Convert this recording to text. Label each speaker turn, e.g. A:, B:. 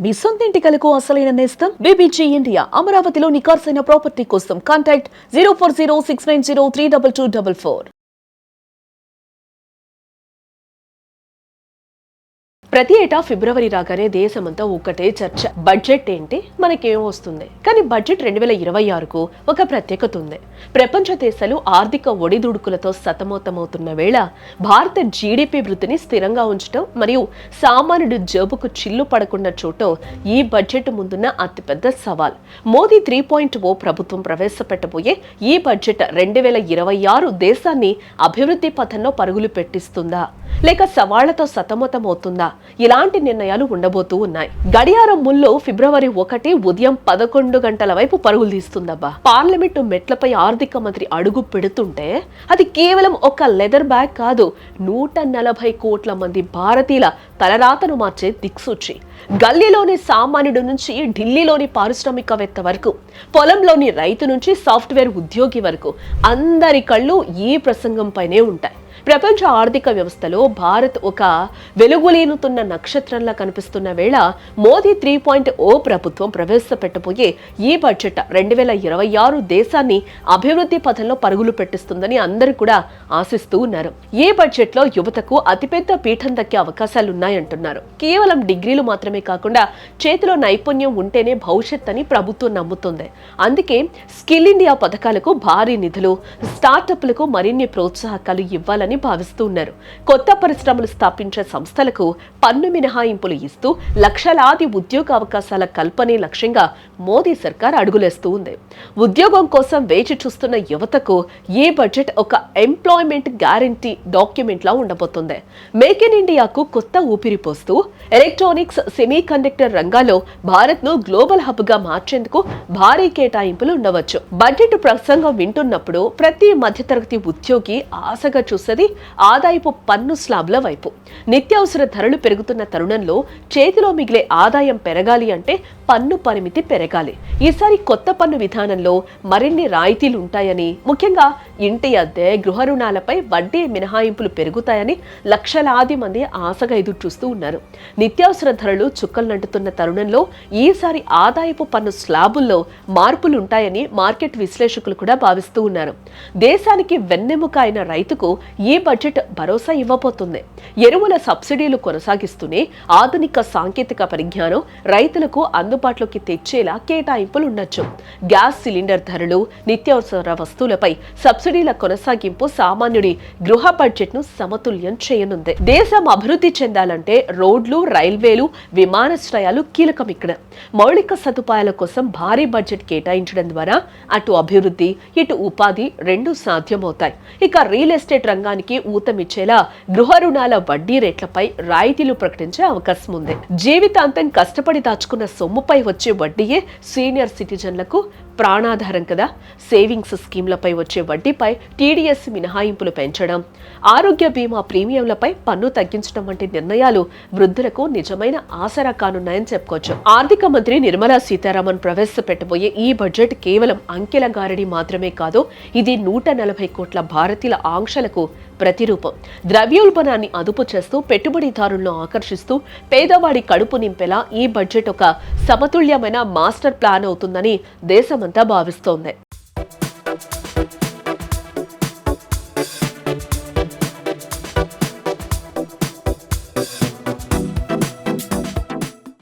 A: మీ సొంత ఇంటి కలకు అసలైన నేస్తం బీబీజీ ఇండియా. అమరావతిలో నికార్సైన ప్రాపర్టీ కోసం కాంటాక్ట్ 040690322244. ప్రతి ఏటా ఫిబ్రవరి రాగానే దేశమంతా ఒక్కటే చర్చ. బడ్జెట్ ఏంటి, మనకేం వస్తుంది? కానీ బడ్జెట్ 2026కు ఒక ప్రత్యేకత ఉంది. ప్రపంచ దేశాలు ఆర్థిక ఒడిదుడుకులతో సతమతమవుతున్న వేళ భారత జీడీపీ వృద్ధిని స్థిరంగా ఉంచడం మరియు సామాన్యుడి జేబుకు చిల్లు పడకుండా చూడటం ఈ బడ్జెట్ ముందున్న అతిపెద్ద సవాల్. మోదీ 3.0 ప్రభుత్వం ప్రవేశపెట్టబోయే ఈ బడ్జెట్ 2026 దేశాన్ని అభివృద్ధి పథంలో పరుగులు పెట్టిస్తుందా లేక సవాళ్లతో సతమతమవుతుందా? ఇలాంటి నిర్ణయాలు ఉండబోతూ ఉన్నాయి. గడియారం ముల్లో ఫిబ్రవరి 1 ఉదయం 11 గంటల వైపు పరుగులు తీస్తుందబ్బా. పార్లమెంటు మెట్లపై ఆర్థిక మంత్రి అడుగు పెడుతుంటే అది కేవలం ఒక లెదర్ బ్యాగ్ కాదు, 140 కోట్ల మంది భారతీయుల తలరాతను మార్చే దిక్సూచి. గల్లీలోని సామాన్యుడు నుంచి ఢిల్లీలోని పారిశ్రామికవేత్త వరకు, పొలంలోని రైతు నుంచి సాఫ్ట్వేర్ ఉద్యోగి వరకు అందరి కళ్ళు ఈ ప్రసంగంపైనే ఉంటాయి. ప్రపంచ ఆర్థిక వ్యవస్థలో భారత్ ఒక వెలుగులేనుతున్న నక్షత్రంలా కనిపిస్తున్న వేళ మోదీ 3.0 ప్రభుత్వం ప్రవేశపెట్టబోయే ఈ బడ్జెట్ 2026 దేశాన్ని అభివృద్ధి పథంలో పరుగులు పెట్టిస్తుందని అందరూ కూడా ఆశిస్తూ ఉన్నారు. ఈ బడ్జెట్ లో యువతకు అతిపెద్ద పీఠం దక్కే అవకాశాలున్నాయంటున్నారు. కేవలం డిగ్రీలు మాత్రమే కాకుండా చేతిలో నైపుణ్యం ఉంటేనే భవిష్యత్ అని ప్రభుత్వం నమ్ముతుంది. అందుకే స్కిల్ ఇండియా పథకాలకు భారీ నిధులు, స్టార్టప్లకు మరిన్ని ప్రోత్సాహకాలు ఇవ్వాలని భావిస్తూ ఉన్నారు. కొత్త పరిశ్రమలు స్థాపించే సంస్థలకు పన్ను మినహాయింపులు ఇస్తూ లక్షలాది ఉద్యోగ అవకాశాల కల్పనే లక్ష్యంగా మోదీ సర్కార్ అడుగులేస్తూ ఉంది. ఉద్యోగం కోసం వేచి చూస్తున్న యువతకు ఈ బడ్జెట్ ఒక ఎంప్లాయ్మెంట్ గ్యారంటీ డాక్యుమెంట్ లా ఉండబోతుంది. మేక్ ఇన్ ఇండియాకు కొత్త ఊపిరి పోస్తూ ఎలక్ట్రానిక్స్, సెమీ కండక్టర్ రంగాల్లో భారత్ ను గ్లోబల్ హబ్ గా మార్చేందుకు భారీ కేటాయింపులు ఉండవచ్చు. బడ్జెట్ ప్రసంగం వింటున్నప్పుడు ప్రతి మధ్యతరగతి ఉద్యోగి ఆశగా చూసేది ఆదాయపు పన్ను స్లాబ్ల వైపు. నిత్యావసర ధరలు పెరుగుతున్న తరుణంలో చేతిలో మిగిలే ఆదాయం పెరగాలి అంటే పన్ను పరిమితి పెరగాలి. ఈసారి కొత్త పన్ను విధానంలో మరిన్ని రాయితీలు ఉంటాయని, ముఖ్యంగా ఇంటి అద్దె, గృహ రుణాలపై వడ్డీ మినహాయింపులు పెరుగుతాయని లక్షలాది మంది ఆశగా ఎదురు చూస్తూ ఉన్నారు. నిత్యావసర ధరలు చుక్కలు తరుణంలో ఈసారి ఆదాయపు పన్ను స్లాబుల్లో మార్పులుంటాయని మార్కెట్ విశ్లేషకులు కూడా భావిస్తూ ఉన్నారు. దేశానికి వెన్నెముక అయిన రైతుకు ఈ బడ్జెట్ భరోసా ఇవ్వబోతుంది. ఎరువుల సబ్సిడీలు కొనసాగిస్తూనే ఆధునిక సాంకేతిక పరిజ్ఞానం రైతులకు అందుబాటులోకి తెచ్చేలా కేటాయింపులు ఉండొచ్చు. గ్యాస్ సిలిండర్ ధరలు, నిత్యావసర వస్తువులపై సబ్సిడీల కొనసాగింపు సామాన్యుడి గృహ బడ్జెట్ ను సమతుల్యం చేయనుంది. దేశం అభివృద్ధి చెందాలంటే రోడ్లు, రైల్వేలు, విమానాశ్రయాలు కీలకం. ఇక్కడ మౌలిక సదుపాయాల కోసం భారీ బడ్జెట్ కేటాయించడం ద్వారా అటు అభివృద్ధి, ఇటు ఉపాధి రెండు సాధ్యమవుతాయి. ఇక రియల్ ఎస్టేట్ రంగానికి ఊతమిచ్చేలా గృహ రుణాల వడ్డీ రేట్లపై రాయితీలు ప్రకటించే అవకాశం ఉంది. జీవితాంతం కష్టపడి దాచుకున్న సొమ్ముపై వచ్చే వడ్డీయే సీనియర్ సిటిజన్లకు ప్రాణాధారం కదా. సేవింగ్స్ స్కీమ్లపై వచ్చే వడ్డీపై టీడీఎస్ మినహాయింపులు పెంచడం, ఆరోగ్య బీమా ప్రీమియంలపై పన్ను తగ్గించడం వంటి నిర్ణయాలు వృద్ధులకు నిజమైన ఆసరా కానున్నాయని చెప్పుకోవచ్చు. ఆర్థిక మంత్రి నిర్మలా సీతారామన్ ప్రవేశపెట్టబోయే ఈ బడ్జెట్ కేవలం అంకెల గారడి మాత్రమే కాదు, ఇది 140 కోట్ల భారతీయుల ఆంక్షలకు ప్రతిరూపం. ద్రవ్యోల్బణాన్ని అదుపు చేస్తూ, పెట్టుబడిదారులను ఆకర్షిస్తూ, పేదవాడి కడుపు నింపేలా ఈ బడ్జెట్ ఒక సమతుల్యమైన మాస్టర్ ప్లాన్ అవుతుందని దేశమంతా భావిస్తోంది.